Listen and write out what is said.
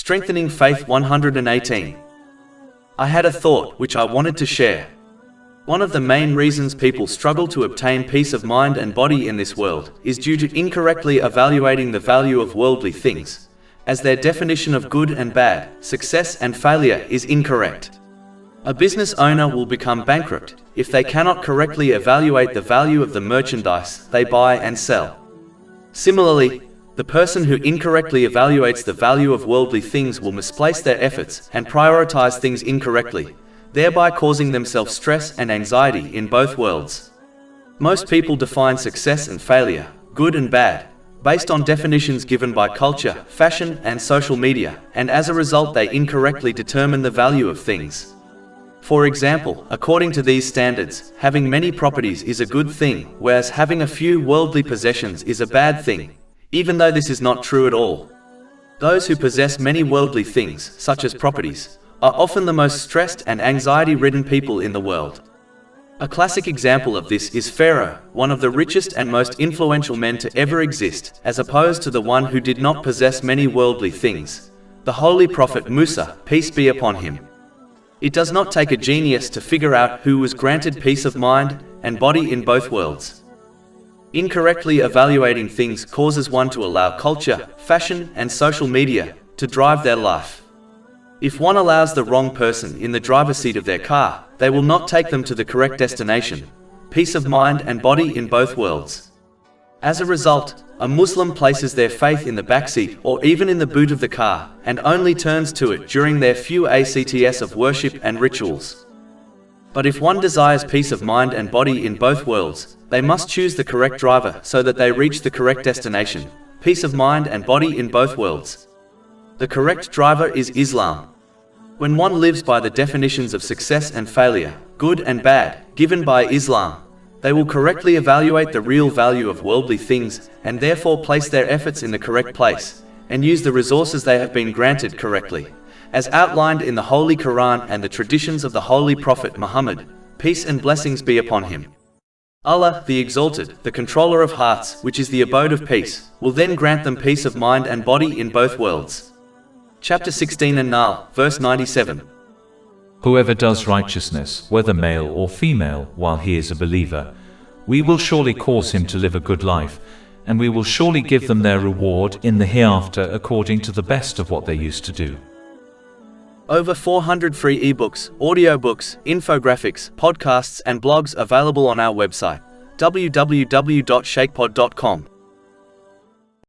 Strengthening Faith 118. I had a thought which I wanted to share. One of the main reasons people struggle to obtain peace of mind and body in this world is due to incorrectly evaluating the value of worldly things, as their definition of good and bad, success and failure is incorrect. A business owner will become bankrupt if they cannot correctly evaluate the value of the merchandise they buy and sell. Similarly, the person who incorrectly evaluates the value of worldly things will misplace their efforts and prioritize things incorrectly, thereby causing themselves stress and anxiety in both worlds. Most people define success and failure, good and bad, based on definitions given by culture, fashion, and social media, and as a result they incorrectly determine the value of things. For example, according to these standards, having many properties is a good thing, whereas having a few worldly possessions is a bad thing, even though this is not true at all. Those who possess many worldly things, such as properties, are often the most stressed and anxiety-ridden people in the world. A classic example of this is Pharaoh, one of the richest and most influential men to ever exist, as opposed to the one who did not possess many worldly things, the Holy Prophet Musa, peace be upon him. It does not take a genius to figure out who was granted peace of mind and body in both worlds. Incorrectly evaluating things causes one to allow culture, fashion, and social media to drive their life. If one allows the wrong person in the driver's seat of their car, they will not take them to the correct destination, peace of mind and body in both worlds. As a result, a Muslim places their faith in the backseat or even in the boot of the car, and only turns to it during their few acts of worship and rituals. But if one desires peace of mind and body in both worlds, they must choose the correct driver so that they reach the correct destination, peace of mind and body in both worlds. The correct driver is Islam. When one lives by the definitions of success and failure, good and bad, given by Islam, they will correctly evaluate the real value of worldly things and therefore place their efforts in the correct place and use the resources they have been granted correctly, as outlined in the Holy Quran and the traditions of the Holy Prophet Muhammad, peace and blessings be upon him. Allah, the Exalted, the controller of hearts, which is the abode of peace, will then grant them peace of mind and body in both worlds. Chapter 16 An-Nahl, verse 97. Whoever does righteousness, whether male or female, while he is a believer, we will surely cause him to live a good life, and we will surely give them their reward in the hereafter according to the best of what they used to do. Over 400 free ebooks, audiobooks, infographics, podcasts and blogs available on our website, www.shakepod.com.